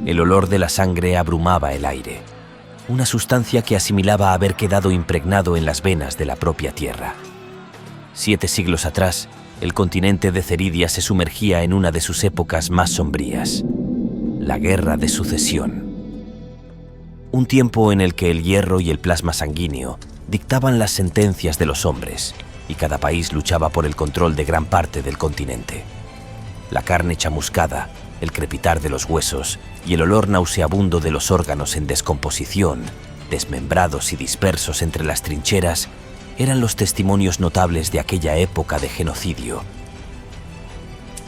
El olor de la sangre abrumaba el aire, una sustancia que asimilaba haber quedado impregnado en las venas de la propia tierra. 7 siglos atrás, el continente de Ceridia se sumergía en una de sus épocas más sombrías, la Guerra de Sucesión. Un tiempo en el que el hierro y el plasma sanguíneo dictaban las sentencias de los hombres y cada país luchaba por el control de gran parte del continente. La carne chamuscada, el crepitar de los huesos y el olor nauseabundo de los órganos en descomposición, desmembrados y dispersos entre las trincheras, eran los testimonios notables de aquella época de genocidio.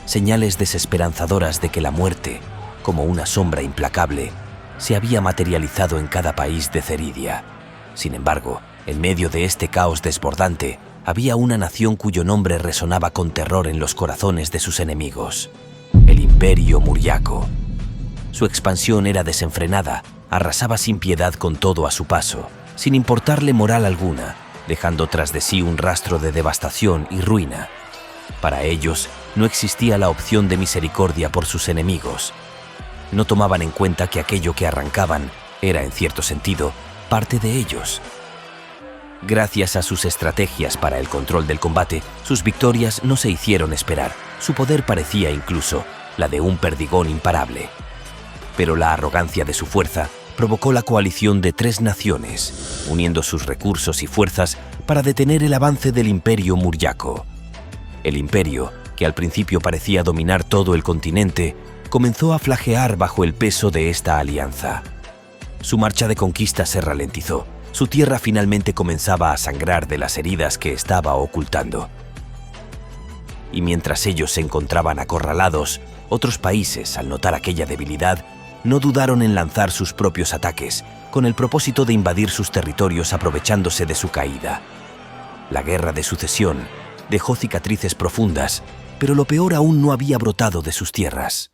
Señales desesperanzadoras de que la muerte, como una sombra implacable, se había materializado en cada país de Ceridia. Sin embargo, en medio de este caos desbordante, había una nación cuyo nombre resonaba con terror en los corazones de sus enemigos: el Imperio Muryaco. Su expansión era desenfrenada, arrasaba sin piedad con todo a su paso, sin importarle moral alguna, dejando tras de sí un rastro de devastación y ruina. Para ellos no existía la opción de misericordia por sus enemigos. No tomaban en cuenta que aquello que arrancaban era, en cierto sentido, parte de ellos. Gracias a sus estrategias para el control del combate, sus victorias no se hicieron esperar. Su poder parecía incluso la de un perdigón imparable. Pero la arrogancia de su fuerza provocó la coalición de 3 naciones, uniendo sus recursos y fuerzas para detener el avance del Imperio Muryaco. El imperio, que al principio parecía dominar todo el continente, comenzó a flaquear bajo el peso de esta alianza. Su marcha de conquista se ralentizó. Su tierra finalmente comenzaba a sangrar de las heridas que estaba ocultando. Y mientras ellos se encontraban acorralados, otros países, al notar aquella debilidad, no dudaron en lanzar sus propios ataques, con el propósito de invadir sus territorios aprovechándose de su caída. La Guerra de Sucesión dejó cicatrices profundas, pero lo peor aún no había brotado de sus tierras.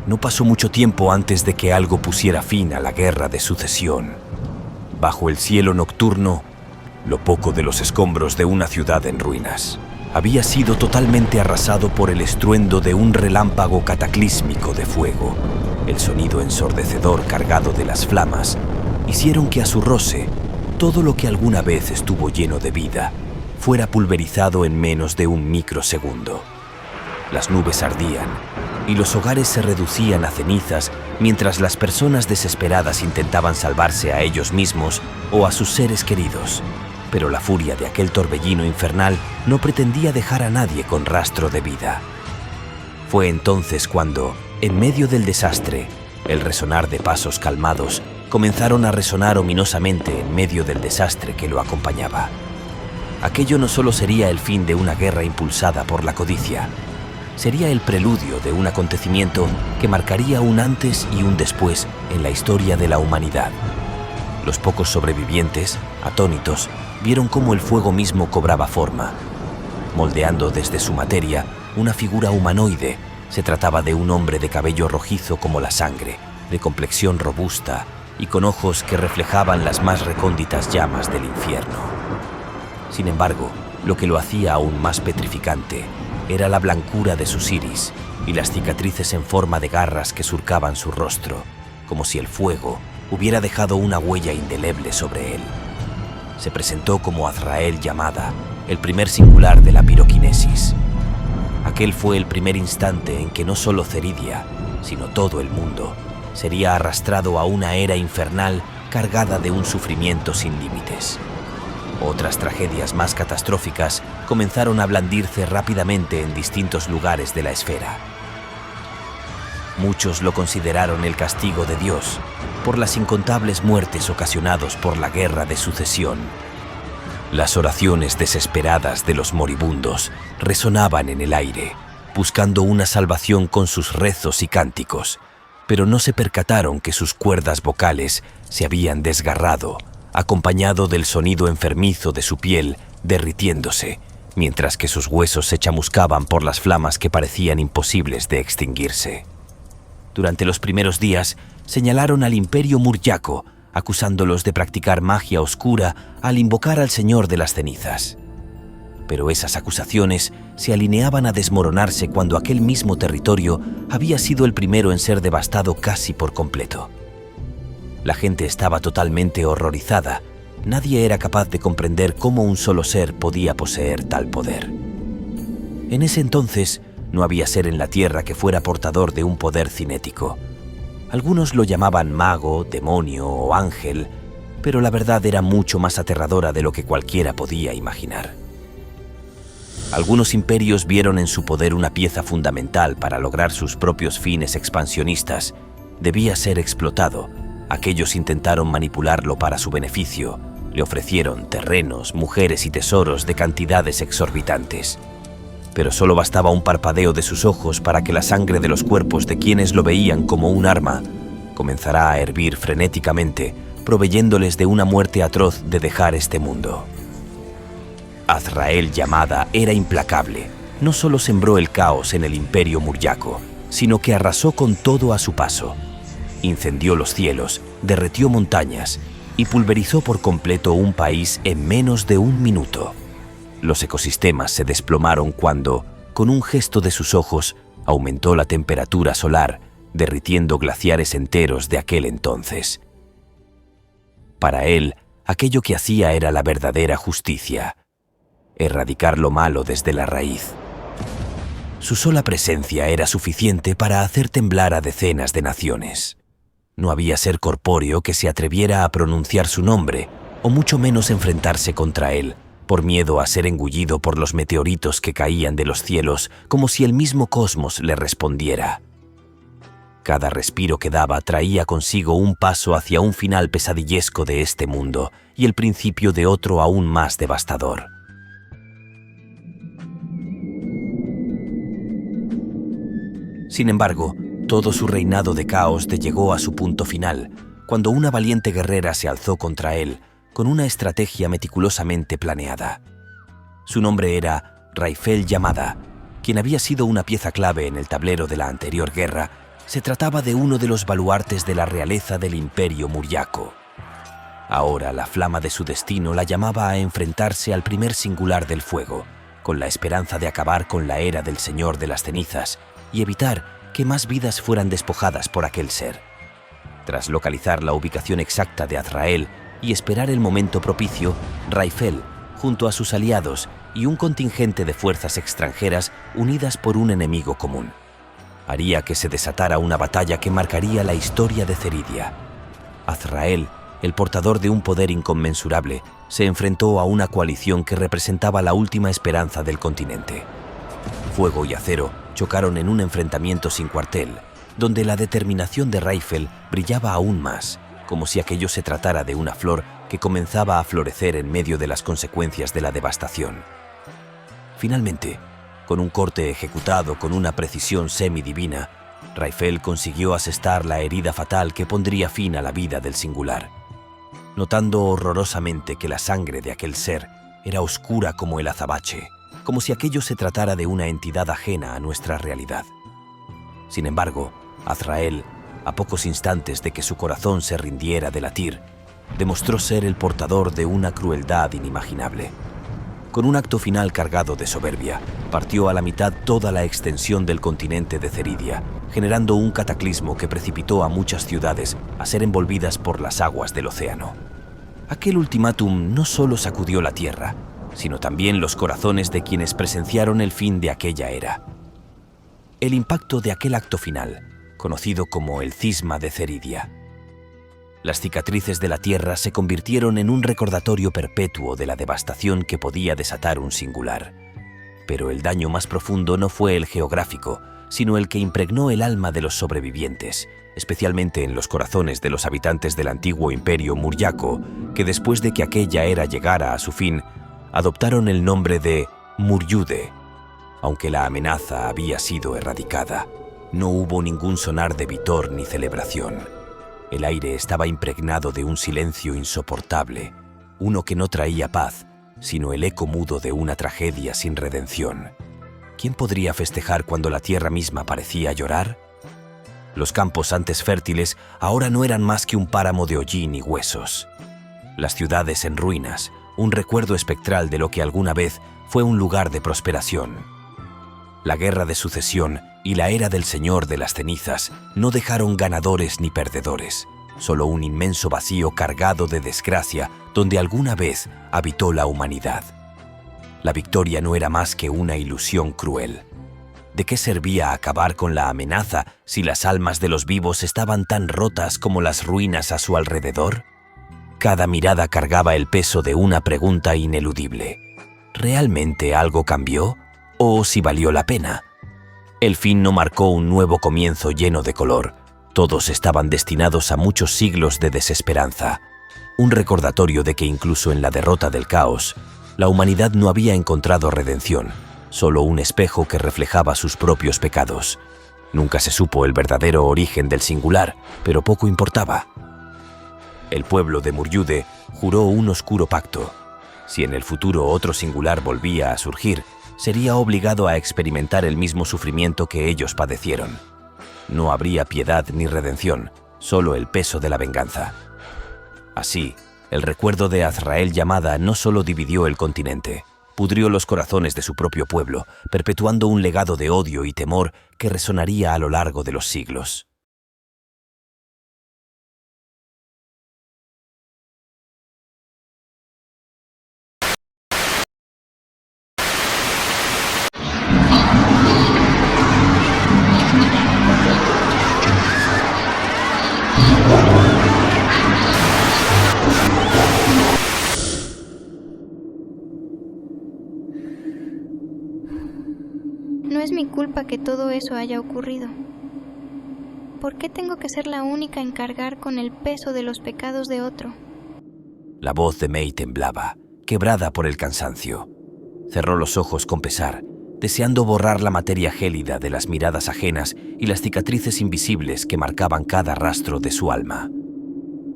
No pasó mucho tiempo antes de que algo pusiera fin a la Guerra de Sucesión. Bajo el cielo nocturno, lo poco de los escombros de una ciudad en ruinas había sido totalmente arrasado por el estruendo de un relámpago cataclísmico de fuego. El sonido ensordecedor cargado de las flamas hicieron que a su roce todo lo que alguna vez estuvo lleno de vida fuera pulverizado en menos de un microsegundo. Las nubes ardían y los hogares se reducían a cenizas mientras las personas desesperadas intentaban salvarse a ellos mismos o a sus seres queridos. Pero la furia de aquel torbellino infernal no pretendía dejar a nadie con rastro de vida. Fue entonces cuando, en medio del desastre, el resonar de pasos calmados comenzaron a resonar ominosamente en medio del desastre que lo acompañaba. Aquello no solo sería el fin de una guerra impulsada por la codicia, sería el preludio de un acontecimiento que marcaría un antes y un después en la historia de la humanidad. Los pocos sobrevivientes, atónitos, vieron cómo el fuego mismo cobraba forma. Moldeando desde su materia una figura humanoide, se trataba de un hombre de cabello rojizo como la sangre, de complexión robusta y con ojos que reflejaban las más recónditas llamas del infierno. Sin embargo, lo que lo hacía aún más petrificante era la blancura de sus iris y las cicatrices en forma de garras que surcaban su rostro, como si el fuego hubiera dejado una huella indeleble sobre él. Se presentó como Azrael Llamada, el primer singular de la piroquinesis. Aquel fue el primer instante en que no solo Ceridia, sino todo el mundo, sería arrastrado a una era infernal cargada de un sufrimiento sin límites. Otras tragedias más catastróficas comenzaron a blandirse rápidamente en distintos lugares de la esfera. Muchos lo consideraron el castigo de Dios por las incontables muertes ocasionadas por la Guerra de Sucesión. Las oraciones desesperadas de los moribundos resonaban en el aire, buscando una salvación con sus rezos y cánticos, pero no se percataron que sus cuerdas vocales se habían desgarrado, acompañado del sonido enfermizo de su piel derritiéndose, mientras que sus huesos se chamuscaban por las flamas que parecían imposibles de extinguirse. Durante los primeros días, señalaron al Imperio Muryaco, acusándolos de practicar magia oscura al invocar al Señor de las Cenizas. Pero esas acusaciones se alineaban a desmoronarse cuando aquel mismo territorio había sido el primero en ser devastado casi por completo. La gente estaba totalmente horrorizada. Nadie era capaz de comprender cómo un solo ser podía poseer tal poder. En ese entonces, no había ser en la Tierra que fuera portador de un poder cinético. Algunos lo llamaban mago, demonio o ángel, pero la verdad era mucho más aterradora de lo que cualquiera podía imaginar. Algunos imperios vieron en su poder una pieza fundamental para lograr sus propios fines expansionistas. Debía ser explotado. Aquellos intentaron manipularlo para su beneficio. Le ofrecieron terrenos, mujeres y tesoros de cantidades exorbitantes. Pero solo bastaba un parpadeo de sus ojos para que la sangre de los cuerpos de quienes lo veían como un arma comenzara a hervir frenéticamente, proveyéndoles de una muerte atroz de dejar este mundo. Azrael Yamada era implacable. No solo sembró el caos en el Imperio Muryaco, sino que arrasó con todo a su paso. Incendió los cielos, derretió montañas y pulverizó por completo un país en menos de un minuto. Los ecosistemas se desplomaron cuando, con un gesto de sus ojos, aumentó la temperatura solar, derritiendo glaciares enteros de aquel entonces. Para él, aquello que hacía era la verdadera justicia. Erradicar lo malo desde la raíz. Su sola presencia era suficiente para hacer temblar a decenas de naciones. No había ser corpóreo que se atreviera a pronunciar su nombre, o mucho menos enfrentarse contra él, por miedo a ser engullido por los meteoritos que caían de los cielos como si el mismo cosmos le respondiera. Cada respiro que daba traía consigo un paso hacia un final pesadillesco de este mundo y el principio de otro aún más devastador. Sin embargo, todo su reinado de caos llegó a su punto final, cuando una valiente guerrera se alzó contra él, con una estrategia meticulosamente planeada. Su nombre era Raifel Yamada, quien había sido una pieza clave en el tablero de la anterior guerra. Se trataba de uno de los baluartes de la realeza del Imperio Muryaco. Ahora la flama de su destino la llamaba a enfrentarse al primer singular del fuego, con la esperanza de acabar con la era del Señor de las Cenizas y evitar que más vidas fueran despojadas por aquel ser. Tras localizar la ubicación exacta de Azrael y esperar el momento propicio, Raifel, junto a sus aliados y un contingente de fuerzas extranjeras unidas por un enemigo común, haría que se desatara una batalla que marcaría la historia de Ceridia. Azrael, el portador de un poder inconmensurable, se enfrentó a una coalición que representaba la última esperanza del continente. Fuego y acero chocaron en un enfrentamiento sin cuartel, donde la determinación de Raifel brillaba aún más, como si aquello se tratara de una flor que comenzaba a florecer en medio de las consecuencias de la devastación. Finalmente, con un corte ejecutado con una precisión semidivina, Raifel consiguió asestar la herida fatal que pondría fin a la vida del singular. Notando horrorosamente que la sangre de aquel ser era oscura como el azabache, como si aquello se tratara de una entidad ajena a nuestra realidad. Sin embargo, Azrael, a pocos instantes de que su corazón se rindiera de latir, demostró ser el portador de una crueldad inimaginable. Con un acto final cargado de soberbia, partió a la mitad toda la extensión del continente de Ceridia, generando un cataclismo que precipitó a muchas ciudades a ser envolvidas por las aguas del océano. Aquel ultimátum no solo sacudió la tierra, sino también los corazones de quienes presenciaron el fin de aquella era. El impacto de aquel acto final, conocido como el cisma de Ceridia. Las cicatrices de la tierra se convirtieron en un recordatorio perpetuo de la devastación que podía desatar un singular. Pero el daño más profundo no fue el geográfico, sino el que impregnó el alma de los sobrevivientes, especialmente en los corazones de los habitantes del antiguo Imperio Muryaco, que después de que aquella era llegara a su fin, adoptaron el nombre de Muryude. Aunque la amenaza había sido erradicada, no hubo ningún sonar de vitor ni celebración. El aire estaba impregnado de un silencio insoportable, uno que no traía paz, sino el eco mudo de una tragedia sin redención. ¿Quién podría festejar cuando la tierra misma parecía llorar? Los campos antes fértiles ahora no eran más que un páramo de hollín y huesos. Las ciudades en ruinas, un recuerdo espectral de lo que alguna vez fue un lugar de prosperación. La Guerra de Sucesión y la Era del Señor de las Cenizas no dejaron ganadores ni perdedores, solo un inmenso vacío cargado de desgracia donde alguna vez habitó la humanidad. La victoria no era más que una ilusión cruel. ¿De qué servía acabar con la amenaza si las almas de los vivos estaban tan rotas como las ruinas a su alrededor? Cada mirada cargaba el peso de una pregunta ineludible. ¿Realmente algo cambió? ¿O si valió la pena? El fin no marcó un nuevo comienzo lleno de color. Todos estaban destinados a muchos siglos de desesperanza. Un recordatorio de que incluso en la derrota del caos, la humanidad no había encontrado redención, solo un espejo que reflejaba sus propios pecados. Nunca se supo el verdadero origen del singular, pero poco importaba. El pueblo de Muryude juró un oscuro pacto. Si en el futuro otro singular volvía a surgir, sería obligado a experimentar el mismo sufrimiento que ellos padecieron. No habría piedad ni redención, solo el peso de la venganza. Así, el recuerdo de Azrael Yamada no solo dividió el continente, pudrió los corazones de su propio pueblo, perpetuando un legado de odio y temor que resonaría a lo largo de los siglos. No es mi culpa que todo eso haya ocurrido. ¿Por qué tengo que ser la única en cargar con el peso de los pecados de otro? La voz de Mei temblaba, quebrada por el cansancio. Cerró los ojos con pesar, deseando borrar la materia gélida de las miradas ajenas y las cicatrices invisibles que marcaban cada rastro de su alma.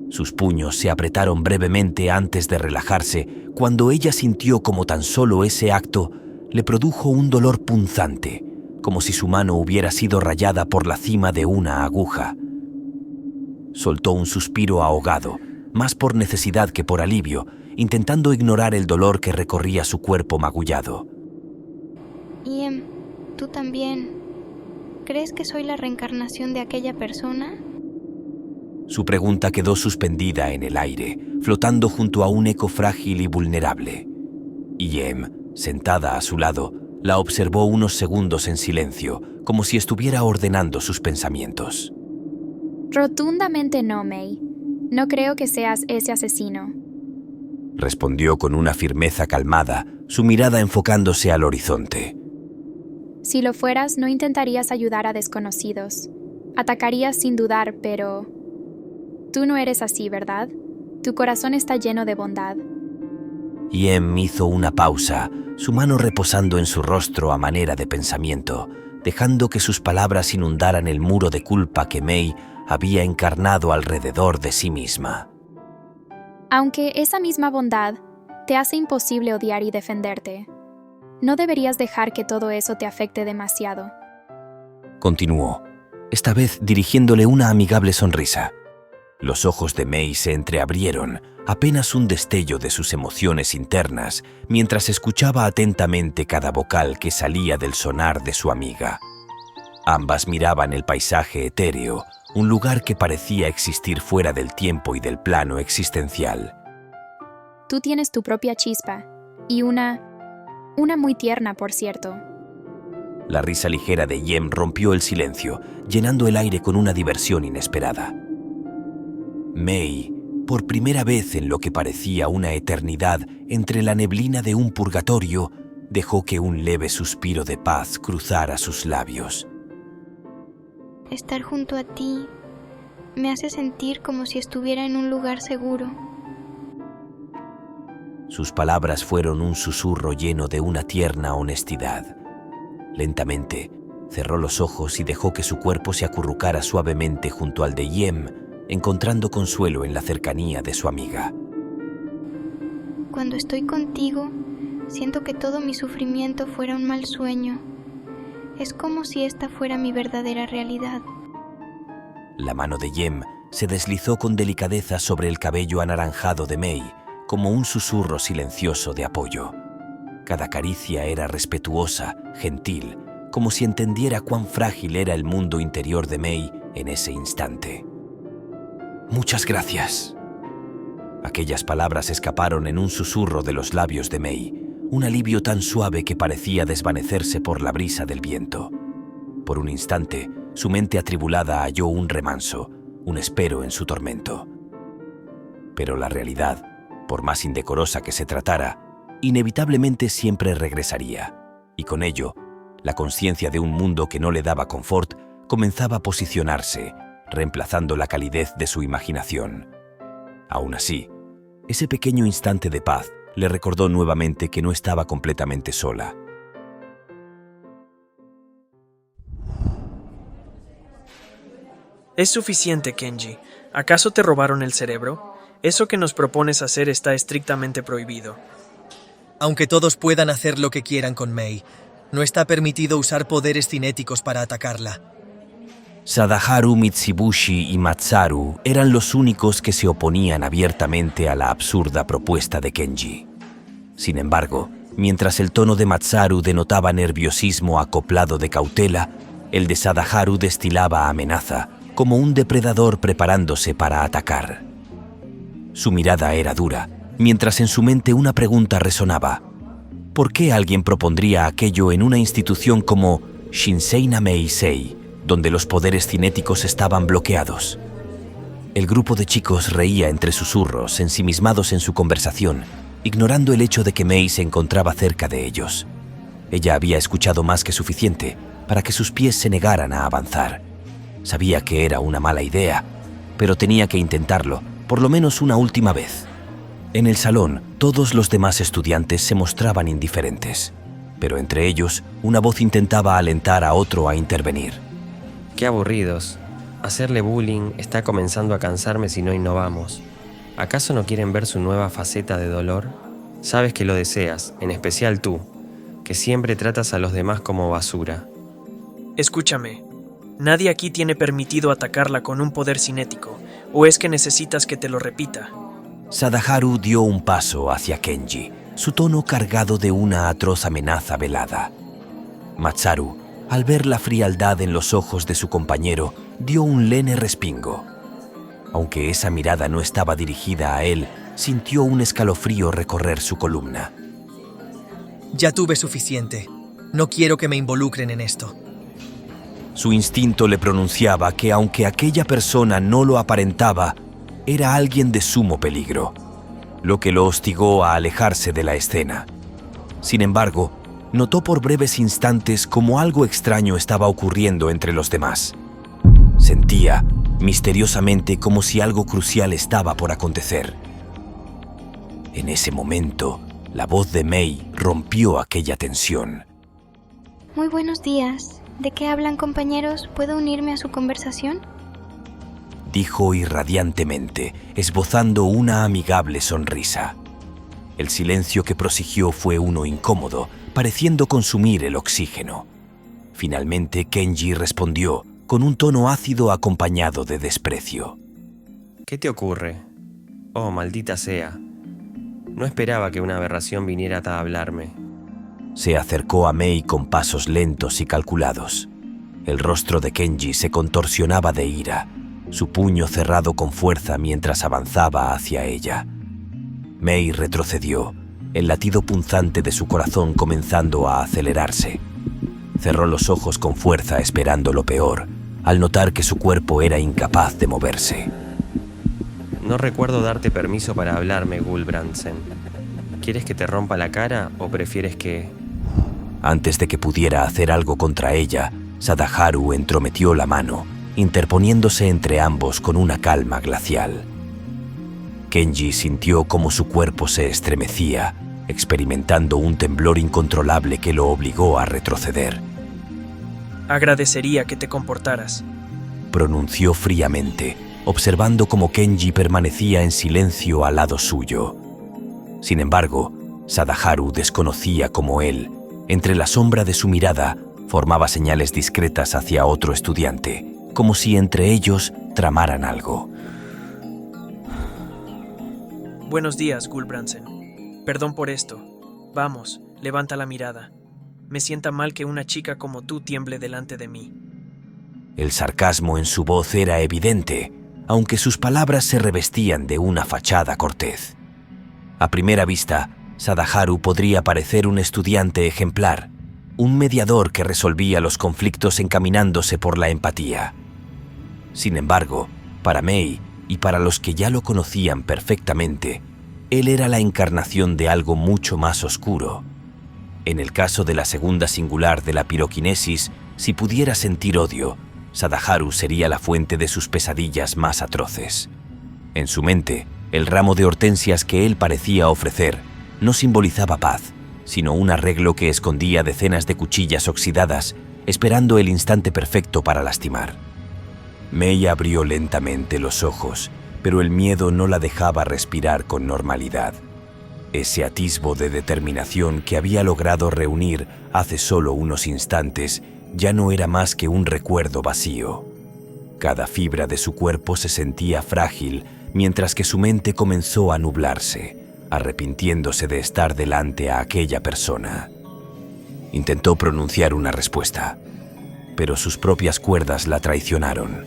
Sus puños se apretaron brevemente antes de relajarse cuando ella sintió como tan solo ese acto le produjo un dolor punzante, como si su mano hubiera sido rayada por la cima de una aguja. Soltó un suspiro ahogado, más por necesidad que por alivio, intentando ignorar el dolor que recorría su cuerpo magullado. Iem, ¿tú también crees que soy la reencarnación de aquella persona? Su pregunta quedó suspendida en el aire, flotando junto a un eco frágil y vulnerable. Iem, sentada a su lado, la observó unos segundos en silencio, como si estuviera ordenando sus pensamientos. Rotundamente no, Mei. No creo que seas ese asesino. Respondió con una firmeza calmada, su mirada enfocándose al horizonte. Si lo fueras, no intentarías ayudar a desconocidos. Atacarías sin dudar, pero... Tú no eres así, ¿verdad? Tu corazón está lleno de bondad. Iem hizo una pausa, su mano reposando en su rostro a manera de pensamiento, dejando que sus palabras inundaran el muro de culpa que Mei había encarnado alrededor de sí misma. Aunque esa misma bondad te hace imposible odiar y defenderte, no deberías dejar que todo eso te afecte demasiado. Continuó, esta vez dirigiéndole una amigable sonrisa. Los ojos de Mei se entreabrieron, apenas un destello de sus emociones internas, mientras escuchaba atentamente cada vocal que salía del sonar de su amiga. Ambas miraban el paisaje etéreo, un lugar que parecía existir fuera del tiempo y del plano existencial. Tú tienes tu propia chispa, y una muy tierna, por cierto. La risa ligera de Iem rompió el silencio, llenando el aire con una diversión inesperada. Mei, por primera vez en lo que parecía una eternidad entre la neblina de un purgatorio, dejó que un leve suspiro de paz cruzara sus labios. Estar junto a ti me hace sentir como si estuviera en un lugar seguro. Sus palabras fueron un susurro lleno de una tierna honestidad. Lentamente, cerró los ojos y dejó que su cuerpo se acurrucara suavemente junto al de Iem, encontrando consuelo en la cercanía de su amiga. Cuando estoy contigo, siento que todo mi sufrimiento fuera un mal sueño. Es como si esta fuera mi verdadera realidad. La mano de Iem se deslizó con delicadeza sobre el cabello anaranjado de Mei, como un susurro silencioso de apoyo. Cada caricia era respetuosa, gentil, como si entendiera cuán frágil era el mundo interior de Mei en ese instante. «Muchas gracias». Aquellas palabras escaparon en un susurro de los labios de Mei, un alivio tan suave que parecía desvanecerse por la brisa del viento. Por un instante, su mente atribulada halló un remanso, un espero en su tormento. Pero la realidad, por más indecorosa que se tratara, inevitablemente siempre regresaría, y con ello, la conciencia de un mundo que no le daba confort comenzaba a posicionarse, reemplazando la calidez de su imaginación. Aún así, ese pequeño instante de paz le recordó nuevamente que no estaba completamente sola. Es suficiente, Kenji. ¿Acaso te robaron el cerebro? Eso que nos propones hacer está estrictamente prohibido. Aunque todos puedan hacer lo que quieran con Mei, no está permitido usar poderes cinéticos para atacarla. Sadaharu, Mitsubishi y Matsaru eran los únicos que se oponían abiertamente a la absurda propuesta de Kenji. Sin embargo, mientras el tono de Matsaru denotaba nerviosismo acoplado de cautela, el de Sadaharu destilaba amenaza, como un depredador preparándose para atacar. Su mirada era dura, mientras en su mente una pregunta resonaba. ¿Por qué alguien propondría aquello en una institución como Shinsei Meisei, donde los poderes cinéticos estaban bloqueados? El grupo de chicos reía entre susurros, ensimismados en su conversación, ignorando el hecho de que Mei se encontraba cerca de ellos. Ella había escuchado más que suficiente para que sus pies se negaran a avanzar. Sabía que era una mala idea, pero tenía que intentarlo, por lo menos una última vez. En el salón, todos los demás estudiantes se mostraban indiferentes, pero entre ellos, una voz intentaba alentar a otro a intervenir. Qué aburridos. Hacerle bullying está comenzando a cansarme si no innovamos. ¿Acaso no quieren ver su nueva faceta de dolor? Sabes que lo deseas, en especial tú, que siempre tratas a los demás como basura. Escúchame. Nadie aquí tiene permitido atacarla con un poder cinético, ¿o es que necesitas que te lo repita? Sadaharu dio un paso hacia Kenji, su tono cargado de una atroz amenaza velada. Matsaru, al ver la frialdad en los ojos de su compañero, dio un leve respingo. Aunque esa mirada no estaba dirigida a él, sintió un escalofrío recorrer su columna. Ya tuve suficiente. No quiero que me involucren en esto. Su instinto le pronunciaba que aunque aquella persona no lo aparentaba, era alguien de sumo peligro, lo que lo hostigó a alejarse de la escena. Sin embargo, notó por breves instantes cómo algo extraño estaba ocurriendo entre los demás. Sentía, misteriosamente, como si algo crucial estaba por acontecer. En ese momento, la voz de Mei rompió aquella tensión. Muy buenos días. ¿De qué hablan, compañeros? ¿Puedo unirme a su conversación? Dijo irradiantemente, esbozando una amigable sonrisa. El silencio que prosiguió fue uno incómodo, pareciendo consumir el oxígeno. Finalmente, Kenji respondió, con un tono ácido acompañado de desprecio. ¿Qué te ocurre? Oh, maldita sea. No esperaba que una aberración viniera a hablarme. Se acercó a Mei con pasos lentos y calculados. El rostro de Kenji se contorsionaba de ira, su puño cerrado con fuerza mientras avanzaba hacia ella. Mei retrocedió, el latido punzante de su corazón comenzando a acelerarse. Cerró los ojos con fuerza esperando lo peor, al notar que su cuerpo era incapaz de moverse. No recuerdo darte permiso para hablarme, Gulbrandsen. ¿Quieres que te rompa la cara o prefieres que...? Antes de que pudiera hacer algo contra ella, Sadaharu entrometió la mano, interponiéndose entre ambos con una calma glacial. Kenji sintió cómo su cuerpo se estremecía, experimentando un temblor incontrolable que lo obligó a retroceder. Agradecería que te comportaras, pronunció fríamente, observando cómo Kenji permanecía en silencio al lado suyo. Sin embargo, Sadaharu desconocía cómo él, entre la sombra de su mirada, formaba señales discretas hacia otro estudiante, como si entre ellos tramaran algo. Buenos días, Gulbrandsen. Perdón por esto. Vamos, levanta la mirada. Me sienta mal que una chica como tú tiemble delante de mí. El sarcasmo en su voz era evidente, aunque sus palabras se revestían de una fachada cortez. A primera vista, Sadaharu podría parecer un estudiante ejemplar, un mediador que resolvía los conflictos encaminándose por la empatía. Sin embargo, para Mei y para los que ya lo conocían perfectamente, él era la encarnación de algo mucho más oscuro. En el caso de la segunda singular de la piroquinesis, si pudiera sentir odio, Sadaharu sería la fuente de sus pesadillas más atroces. En su mente, el ramo de hortensias que él parecía ofrecer no simbolizaba paz, sino un arreglo que escondía decenas de cuchillas oxidadas, esperando el instante perfecto para lastimar. Mei abrió lentamente los ojos, pero el miedo no la dejaba respirar con normalidad. Ese atisbo de determinación que había logrado reunir hace solo unos instantes ya no era más que un recuerdo vacío. Cada fibra de su cuerpo se sentía frágil, mientras que su mente comenzó a nublarse, arrepintiéndose de estar delante a aquella persona. Intentó pronunciar una respuesta, pero sus propias cuerdas la traicionaron.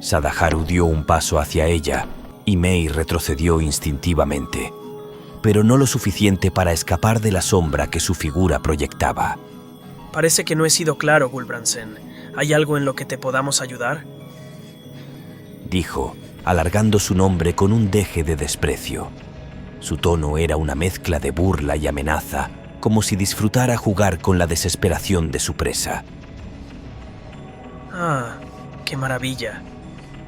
Sadaharu dio un paso hacia ella y Mei retrocedió instintivamente, pero no lo suficiente para escapar de la sombra que su figura proyectaba. Parece que no he sido claro, Gulbrandsen. ¿Hay algo en lo que te podamos ayudar? Dijo, alargando su nombre con un deje de desprecio. Su tono era una mezcla de burla y amenaza, como si disfrutara jugar con la desesperación de su presa. Ah, qué maravilla.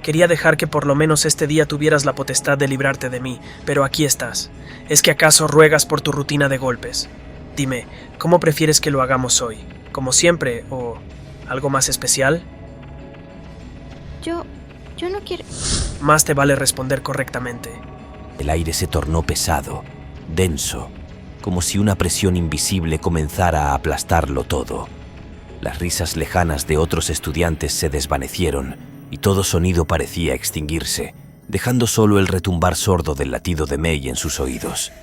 Quería dejar que por lo menos este día tuvieras la potestad de librarte de mí, pero aquí estás. ¿Es que acaso ruegas por tu rutina de golpes? Dime, ¿cómo prefieres que lo hagamos hoy? ¿Como siempre o algo más especial? Yo no quiero... Más te vale responder correctamente. El aire se tornó pesado, denso, como si una presión invisible comenzara a aplastarlo todo. Las risas lejanas de otros estudiantes se desvanecieron y todo sonido parecía extinguirse, dejando solo el retumbar sordo del latido de Mei en sus oídos.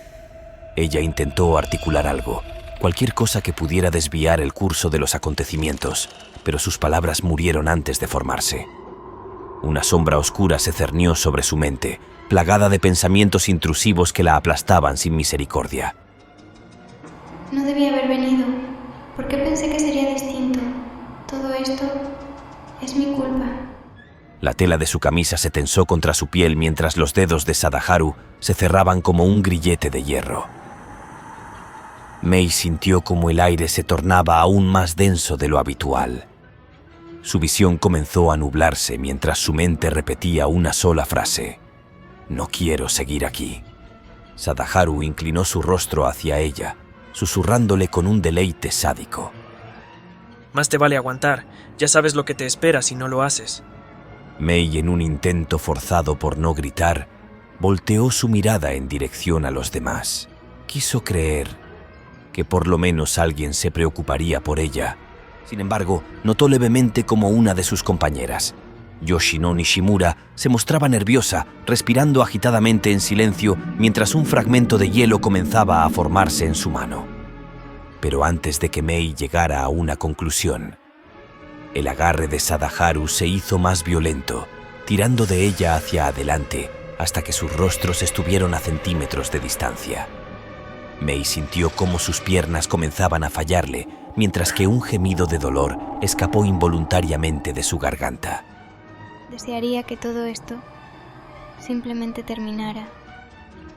Ella intentó articular algo, cualquier cosa que pudiera desviar el curso de los acontecimientos, pero sus palabras murieron antes de formarse. Una sombra oscura se cernió sobre su mente, plagada de pensamientos intrusivos que la aplastaban sin misericordia. No debía haber venido. ¿Por qué pensé que sería distinto? Todo esto es mi culpa. La tela de su camisa se tensó contra su piel mientras los dedos de Sadaharu se cerraban como un grillete de hierro. Mei sintió como el aire se tornaba aún más denso de lo habitual. Su visión comenzó a nublarse mientras su mente repetía una sola frase: «No quiero seguir aquí». Sadaharu inclinó su rostro hacia ella, susurrándole con un deleite sádico: Más te vale aguantar. Ya sabes lo que te espera si no lo haces. Mei, en un intento forzado por no gritar, volteó su mirada en dirección a los demás. Quiso creer que por lo menos alguien se preocuparía por ella. Sin embargo, notó levemente como una de sus compañeras, Yoshino Nishimura, se mostraba nerviosa, respirando agitadamente en silencio mientras un fragmento de hielo comenzaba a formarse en su mano. Pero antes de que Mei llegara a una conclusión, el agarre de Sadaharu se hizo más violento, tirando de ella hacia adelante hasta que sus rostros estuvieron a centímetros de distancia. Mei sintió cómo sus piernas comenzaban a fallarle, mientras que un gemido de dolor escapó involuntariamente de su garganta. Desearía que todo esto simplemente terminara.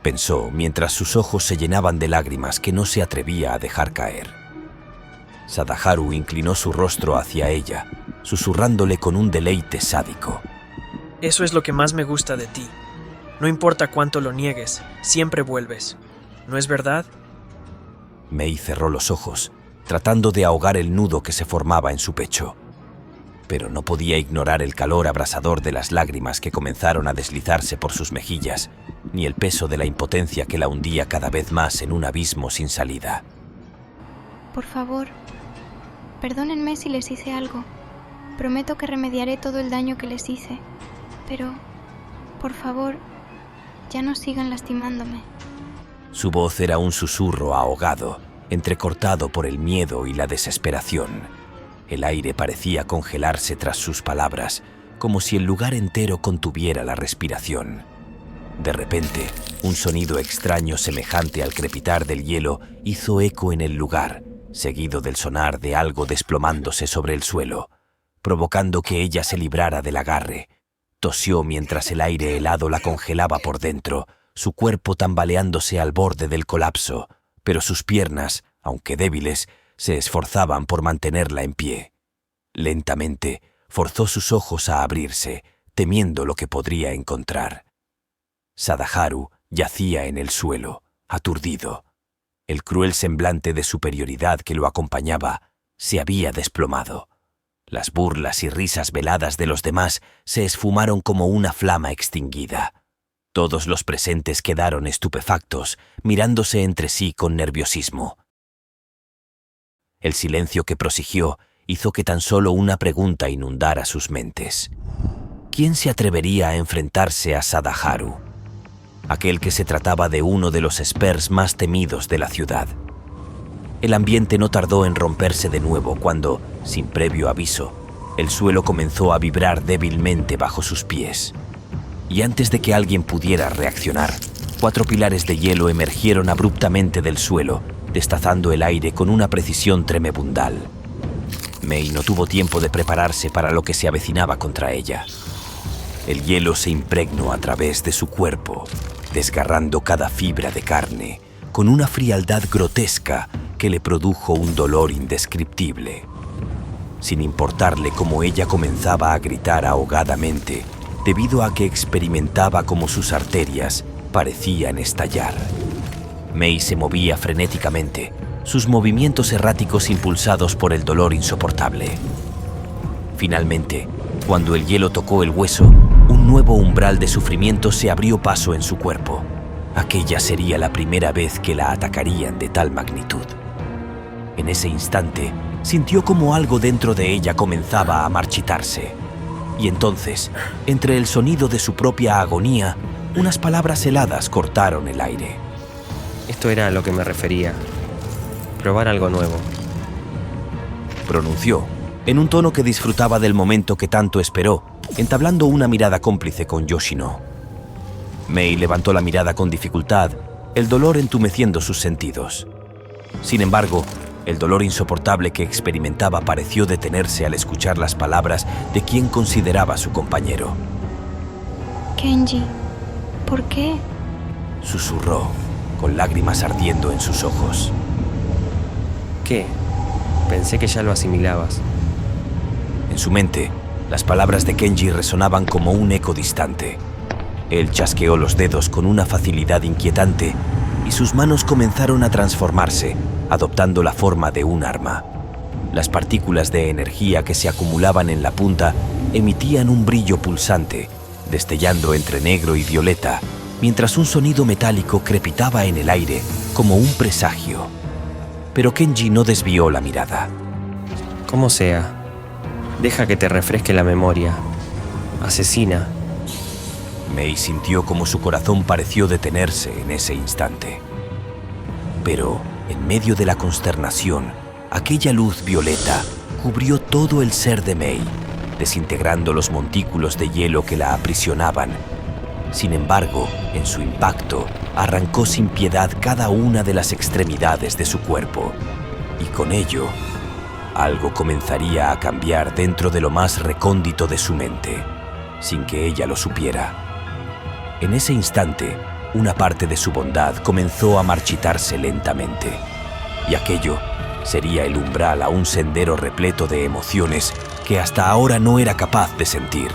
Pensó mientras sus ojos se llenaban de lágrimas que no se atrevía a dejar caer. Sadaharu inclinó su rostro hacia ella, susurrándole con un deleite sádico: Eso es lo que más me gusta de ti. No importa cuánto lo niegues, siempre vuelves. ¿No es verdad? Mei cerró los ojos, tratando de ahogar el nudo que se formaba en su pecho. Pero no podía ignorar el calor abrasador de las lágrimas que comenzaron a deslizarse por sus mejillas, ni el peso de la impotencia que la hundía cada vez más en un abismo sin salida. Por favor, perdónenme si les hice algo. Prometo que remediaré todo el daño que les hice. Pero, por favor, ya no sigan lastimándome. Su voz era un susurro ahogado, entrecortado por el miedo y la desesperación. El aire parecía congelarse tras sus palabras, como si el lugar entero contuviera la respiración. De repente, un sonido extraño semejante al crepitar del hielo hizo eco en el lugar, seguido del sonar de algo desplomándose sobre el suelo, provocando que ella se librara del agarre. Tosió mientras el aire helado la congelaba por dentro, su cuerpo tambaleándose al borde del colapso, pero sus piernas, aunque débiles, se esforzaban por mantenerla en pie. Lentamente, forzó sus ojos a abrirse, temiendo lo que podría encontrar. Sadaharu yacía en el suelo, aturdido. El cruel semblante de superioridad que lo acompañaba se había desplomado. Las burlas y risas veladas de los demás se esfumaron como una flama extinguida. Todos los presentes quedaron estupefactos, mirándose entre sí con nerviosismo. El silencio que prosiguió hizo que tan solo una pregunta inundara sus mentes. ¿Quién se atrevería a enfrentarse a Sadaharu? Aquel que se trataba de uno de los Spurs más temidos de la ciudad. El ambiente no tardó en romperse de nuevo cuando, sin previo aviso, el suelo comenzó a vibrar débilmente bajo sus pies. Y antes de que alguien pudiera reaccionar, 4 pilares de hielo emergieron abruptamente del suelo, destazando el aire con una precisión tremebundal. Mei no tuvo tiempo de prepararse para lo que se avecinaba contra ella. El hielo se impregnó a través de su cuerpo, desgarrando cada fibra de carne, con una frialdad grotesca que le produjo un dolor indescriptible. Sin importarle cómo ella comenzaba a gritar ahogadamente, debido a que experimentaba como sus arterias parecían estallar. Mei se movía frenéticamente, sus movimientos erráticos impulsados por el dolor insoportable. Finalmente, cuando el hielo tocó el hueso, un nuevo umbral de sufrimiento se abrió paso en su cuerpo. Aquella sería la primera vez que la atacarían de tal magnitud. En ese instante, sintió como algo dentro de ella comenzaba a marchitarse. Y entonces, entre el sonido de su propia agonía, unas palabras heladas cortaron el aire. Esto era a lo que me refería. Probar algo nuevo. Pronunció, en un tono que disfrutaba del momento que tanto esperó, entablando una mirada cómplice con Yoshino. Mei levantó la mirada con dificultad, el dolor entumeciendo sus sentidos. Sin embargo, el dolor insoportable que experimentaba pareció detenerse al escuchar las palabras de quien consideraba su compañero. Kenji, ¿por qué? Susurró, con lágrimas ardiendo en sus ojos. ¿Qué? Pensé que ya lo asimilabas. En su mente, las palabras de Kenji resonaban como un eco distante. Él chasqueó los dedos con una facilidad inquietante y sus manos comenzaron a transformarse, adoptando la forma de un arma. Las partículas de energía que se acumulaban en la punta emitían un brillo pulsante, destellando entre negro y violeta, mientras un sonido metálico crepitaba en el aire como un presagio. Pero Kenji no desvió la mirada. Como sea, deja que te refresque la memoria. Asesina. Mei sintió como su corazón pareció detenerse en ese instante. Pero, en medio de la consternación, aquella luz violeta cubrió todo el ser de Mei, desintegrando los montículos de hielo que la aprisionaban. Sin embargo, en su impacto, arrancó sin piedad cada una de las extremidades de su cuerpo. Y con ello, algo comenzaría a cambiar dentro de lo más recóndito de su mente, sin que ella lo supiera. En ese instante, una parte de su bondad comenzó a marchitarse lentamente, y aquello sería el umbral a un sendero repleto de emociones que hasta ahora no era capaz de sentir.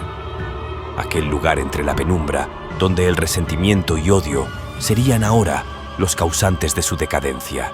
Aquel lugar entre la penumbra, donde el resentimiento y odio serían ahora los causantes de su decadencia.